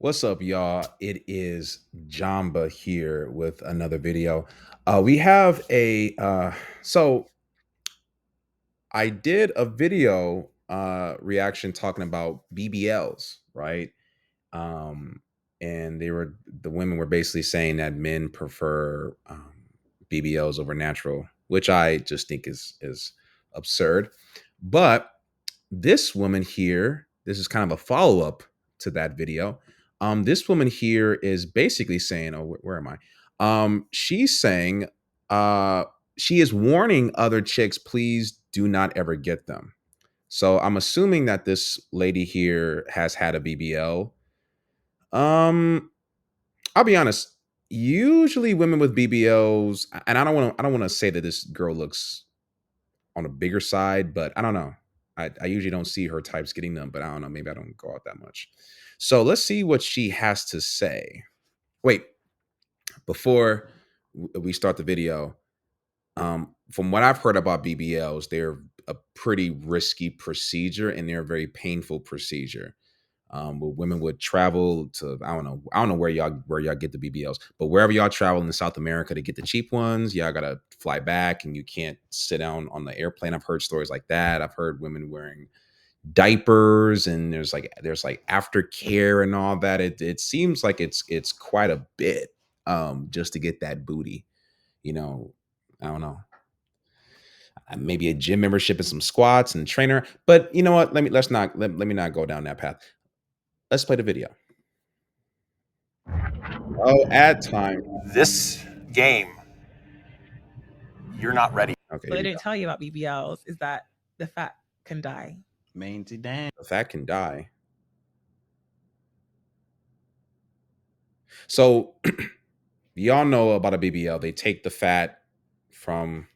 What's up, y'all? It is Jamba here with another video. We have a so I did a video reaction talking about BBLs, right? Um, and the women were basically saying that men prefer BBLs over natural, which I just think is absurd. But this woman here, this is kind of a follow up to that video. This woman here is basically saying, "Oh, where am I?" She's saying, uh, she is warning other chicks, please do not ever get them. So I'm assuming that this lady here has had a BBL. Um, I'll be honest. Usually, women with BBLs, and I don't want to say that this girl looks on a bigger side, but I don't know. I usually don't see her types getting them, but I don't know. Maybe I don't go out that much. So let's see what she has to say. Wait, before we start the video, from what I've heard about BBLs, they're a pretty risky procedure and they're a very painful procedure. Where women would travel to I don't know where y'all get the BBLs, but wherever y'all travel in South America to get the cheap ones, y'all gotta fly back and you can't sit down on the airplane. I've heard stories like that. I've heard women wearing diapers and there's like aftercare and all that. It seems like it's quite a bit just to get that booty, you know. I don't know. Maybe a gym membership and some squats and trainer. But you know what? Let me not go down that path. Let's play the video. Oh, ad time. This game, you're not ready. Okay, What here they we don't go. tell you about BBLs is that the fat can die. Mangy damn. The fat can die. So y'all know about a BBL. They take the fat from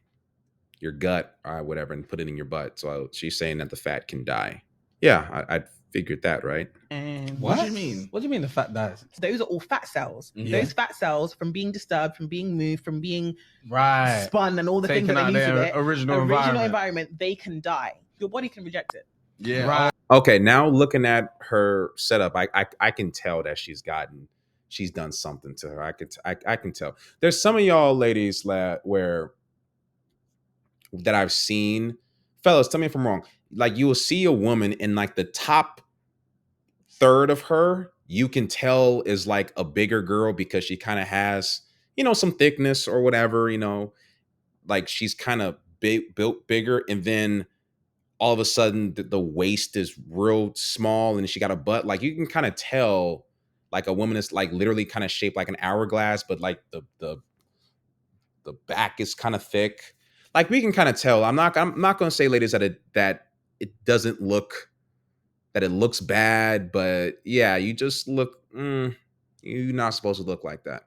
your gut or whatever and put it in your butt. So she's saying that the fat can die. Yeah, I figured that, right? And What do you mean? What do you mean the fat dies? So those are all fat cells. Yeah. Those fat cells, from being disturbed, from being moved, from being Right. spun, and all the things Taking that out they use with their it, original environment, they can die. Your body can reject it. Yeah. Right. Okay, now looking at her setup, I can tell that she's done something to her. I can tell. There's some of y'all ladies where that I've seen, fellas, tell me if I'm wrong. Like you will see a woman in like the top third of her, you can tell is like a bigger girl because she kind of has, some thickness or whatever, like she's kind of built bigger. And then all of a sudden the waist is real small and she got a butt. Like you can kind of tell like a woman is like literally kind of shaped like an hourglass, but like the back is kind of thick. Like we can kind of tell. I'm not going to say, ladies, that it doesn't look that it looks bad, but yeah, you just look. You're not supposed to look like that.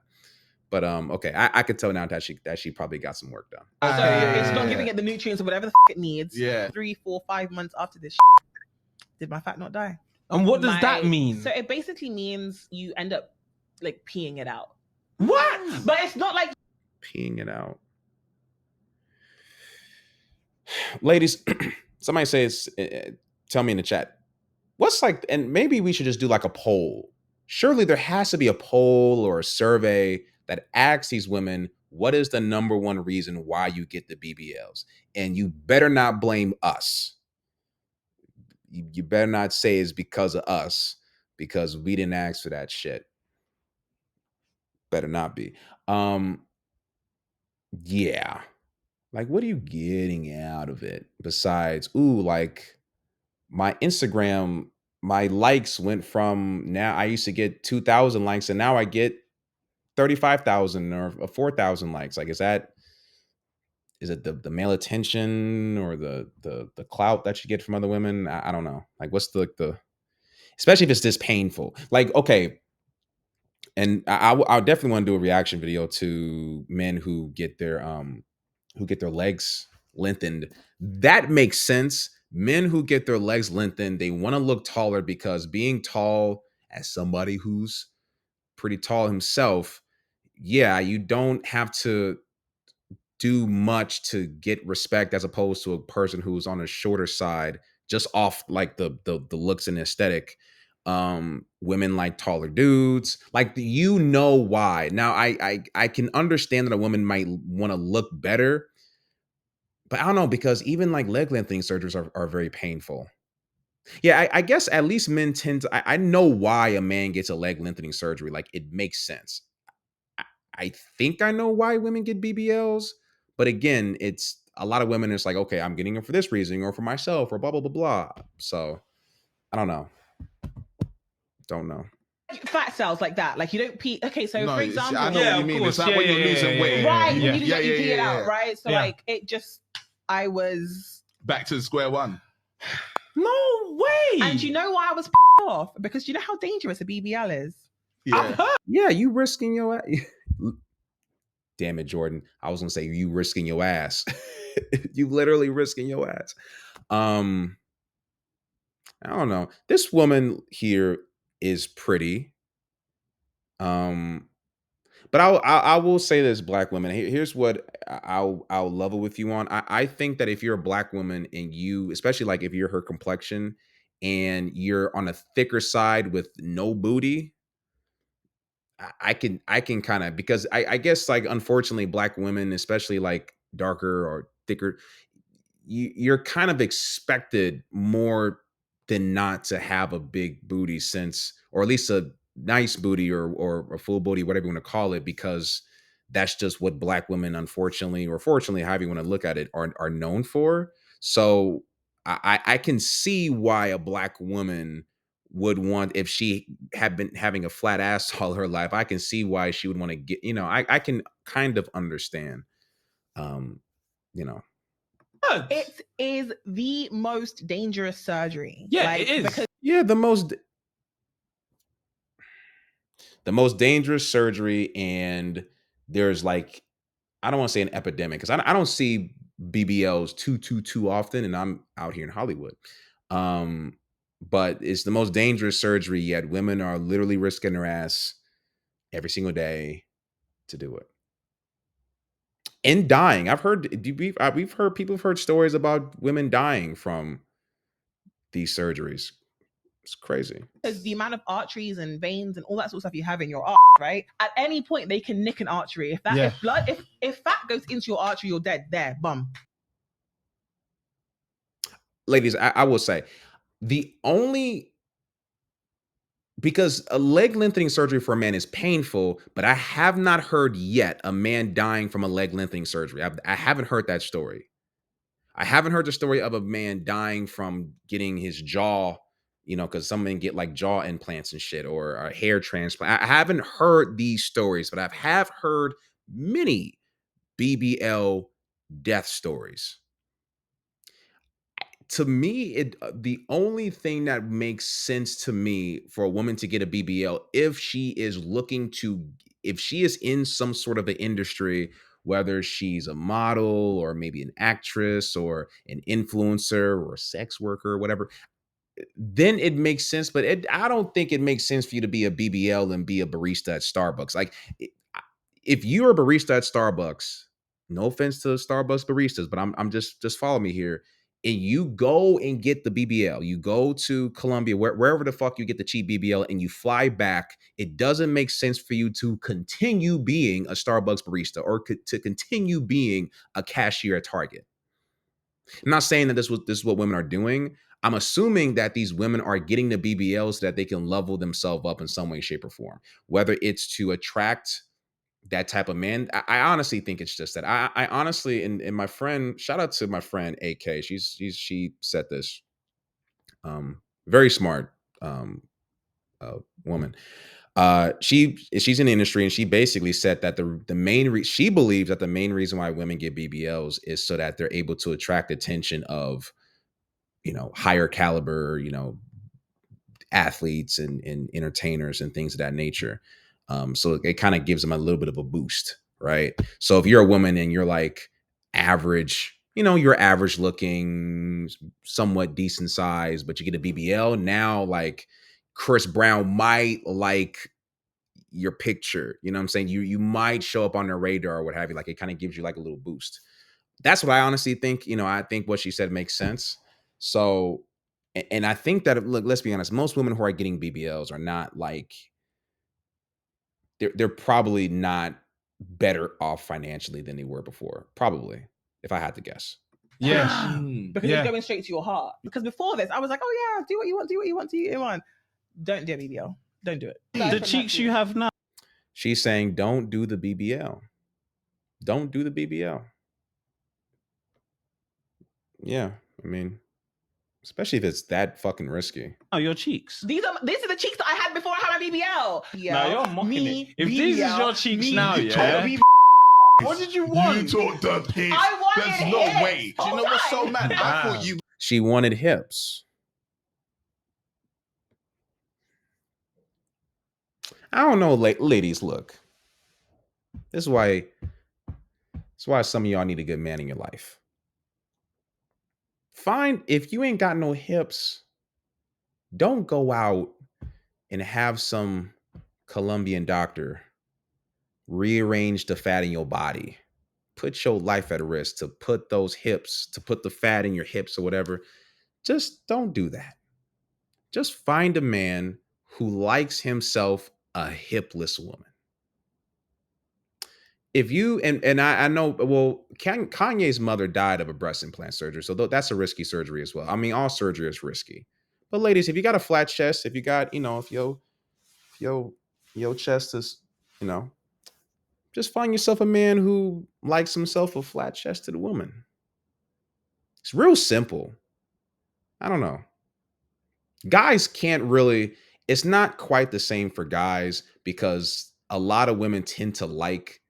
But okay, I could tell now that she probably got some work done. So it's not giving it the nutrients or whatever the it needs. Yeah. 3, 4, 5 months after this, did my fat not die? And what does that mean? So it basically means you end up like peeing it out. What? But it's not like Peeing it out. Ladies, somebody says, tell me in the chat, what's like, and maybe we should just do like a poll. Surely there has to be a poll or a survey that asks these women, what is the number one reason why you get the BBLs? And you better not blame us. You better not say it's because of us, because we didn't ask for that shit. Better not be. Yeah. Like, what are you getting out of it besides, ooh, like my Instagram, my likes went from, now I used to get 2,000 likes and now I get 35,000 or 4,000 likes. Like, is it the male attention or the clout that you get from other women? I don't know. Like, what's the especially if it's this painful. Like, okay, and I definitely want to do a reaction video to men who get their legs lengthened. That makes sense. Men who get their legs lengthened, they want to look taller because being tall, as somebody who's pretty tall himself, yeah, you don't have to do much to get respect as opposed to a person who's on a shorter side, just off like the looks and aesthetic. Women like taller dudes. Like, you know why. Now I can understand that a woman might want to look better, but I don't know, because even like leg lengthening surgeries are very painful. Yeah, I guess at least men tend to. I know why a man gets a leg lengthening surgery. Like, it makes sense. I, I think I know why women get BBLs, but again, it's a lot of women. It's like, okay, I'm getting them for this reason, or for myself, or blah blah blah blah. So I don't know. Don't know. Fat cells like that, like you don't pee. Okay, so No, for it's- example, I know what you mean. It's like when you're losing weight. right? You- When you lose yeah, weight, you yeah, pee yeah, it out, yeah. right? So Yeah. like it just, I was. Back to square one. No way. And you know why I was off? Because you know how dangerous a BBL is. Yeah. Yeah, you risking your ass. Damn it, Jordan. I was gonna say you risking your ass. You literally risking your ass. I don't know. This woman here is pretty. Um, but I will say this, black women. Here's what I'll level with you on. I think that if you're a black woman and you, especially like if you're her complexion and you're on a thicker side with no booty, I can kind of, because I guess like unfortunately black women, especially like darker or thicker, you're kind of expected more than not to have a big booty, since, or at least a nice booty, or a full booty, whatever you want to call it, because that's just what black women, unfortunately or fortunately, however you want to look at it, are known for. So I can see why a black woman would want, if she had been having a flat ass all her life, I can see why she would want to get, I can kind of understand. Um, you know. It is the most dangerous surgery. Yeah, like, it is. Because Yeah, the most dangerous surgery, and there's like, I don't want to say an epidemic, because I don't see BBLs too often, and I'm out here in Hollywood. Um, but it's the most dangerous surgery yet. Women are literally risking their ass every single day to do it. And dying. We've heard, people have heard stories about women dying from these surgeries. It's crazy. because the amount of arteries and veins and all that sort of stuff you have in your arm, right? At any point they can nick an artery. If that, Yeah. if blood, if fat goes into your artery, you're dead. There, bum. Ladies, I will say, the only, because a leg lengthening surgery for a man is painful, but I have not heard yet a man dying from a leg lengthening surgery. I haven't heard that story. I haven't heard the story of a man dying from getting his jaw, because some men get like jaw implants and shit, or a hair transplant. I haven't heard these stories, but I have heard many BBL death stories. To me, the only thing that makes sense to me for a woman to get a BBL, if she is looking to, if she is in some sort of an industry, whether she's a model or maybe an actress or an influencer or a sex worker or whatever, then it makes sense. But I don't think it makes sense for you to be a BBL and be a barista at Starbucks. Like, if you're a barista at Starbucks, no offense to Starbucks baristas, but I'm just follow me here. And you go and get the BBL, you go to Colombia, wherever the fuck you get the cheap BBL, and you fly back. It doesn't make sense for you to continue being a Starbucks barista, or to continue being a cashier at Target. I'm not saying that this is what women are doing. I'm assuming that these women are getting the BBL so that they can level themselves up in some way, shape, or form. Whether it's to attract that type of man, I honestly think it's just that. I honestly, and my friend, shout out to my friend AK. She said this. Very smart woman. She's in the industry, and she basically said that the she believes that the main reason why women get BBLs is so that they're able to attract attention of, higher caliber, athletes and entertainers and things of that nature. So it kind of gives them a little bit of a boost, right? So if you're a woman and you're like average, you're average looking, somewhat decent size, but you get a BBL, now like Chris Brown might like your picture. You know what I'm saying? You might show up on their radar or what have you. Like, it kind of gives you like a little boost. That's what I honestly think. I think what she said makes sense. So And I think that, look, let's be honest, most women who are getting BBLs are not like, they're probably not better off financially than they were before. Probably, if I had to guess. Yes. Because Yeah. it's going straight to your heart. Because before this, I was like, oh yeah, do what you want, do what you want, do what you want. Don't do a BBL. Don't do it. The cheeks you have now. She's saying, don't do the BBL. Don't do the BBL. Yeah, I mean, especially if it's that fucking risky. Oh, your cheeks. These are the cheeks that I had before I had my BBL. Now you're mocking it. If this is your cheeks now, yeah. What did you want? You talked the pigs. I wanted There's no hips. way. Do you know what's so mad? I thought you. She wanted hips. I don't know, ladies, look. This is why some of y'all need a good man in your life. If you ain't got no hips, don't go out and have some Colombian doctor rearrange the fat in your body. Put your life at risk to put those hips, to put the fat in your hips or whatever. Just don't do that. Just find a man who likes himself a hipless woman. If you, and I know, well, Kanye's mother died of a breast implant surgery, so that's a risky surgery as well. I mean, all surgery is risky. But ladies, if you got a flat chest, if you got, if your chest is, just find yourself a man who likes himself a flat chested woman. It's real simple. I don't know. Guys can't really, it's not quite the same for guys because a lot of women tend to like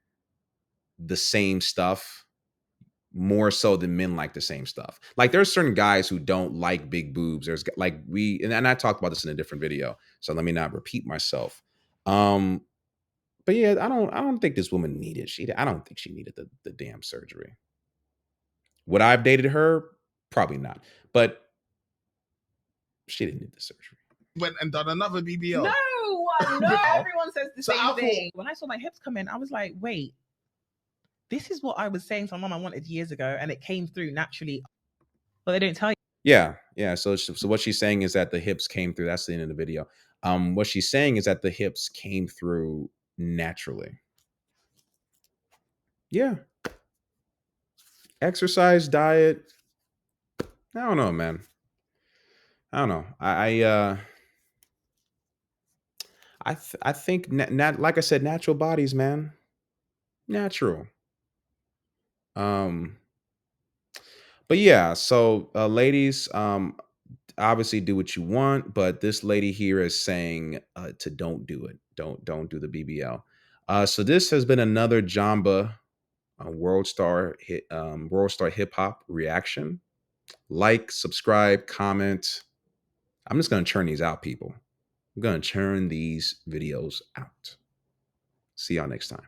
the same stuff more so than men like the same stuff. Like there's certain guys who don't like big boobs. There's like and I talked about this in a different video, so let me not repeat myself. But yeah, I don't think this woman needed. I don't think she needed the damn surgery. Would I have dated her? Probably not. But she didn't need the surgery. Went and done another BBL. No, everyone says the same thing. When I saw my hips come in, I was like, wait, this is what I was saying to my mom I wanted years ago, and it came through naturally. But they don't tell you. Yeah. So what she's saying is that the hips came through. That's the end of the video. What she's saying is that the hips came through naturally. Yeah. Exercise, diet. I don't know, man. I don't know. I think like I said, natural bodies, man. Natural. But yeah, so ladies, obviously do what you want, but this lady here is saying to don't do it. Don't do the BBL. So this has been another Jamba World Star Hip Hop reaction. Like, subscribe, comment. I'm just gonna churn these out, people. I'm gonna churn these videos out. See y'all next time.